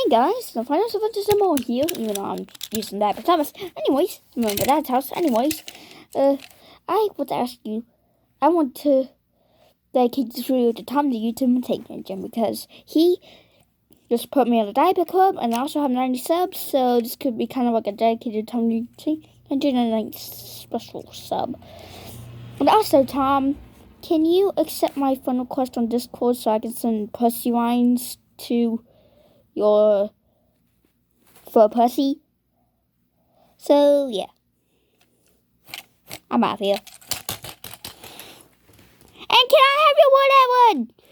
Hey guys, the final Sylvester symbol here, even though I'm using that but Thomas. Anyways, remember Dad's house. Anyways, I want to ask you, I want to dedicate this video to Tom the YouTube Engine because he just put me on a diaper club and I also have 90 subs, so this could be kind of like a dedicated Tom the YouTube Engine and like special sub. And also, Tom, can you accept my friend request on Discord so I can send pussy lines to your for pussy? So yeah, I'm out of here. And can I have your whatever?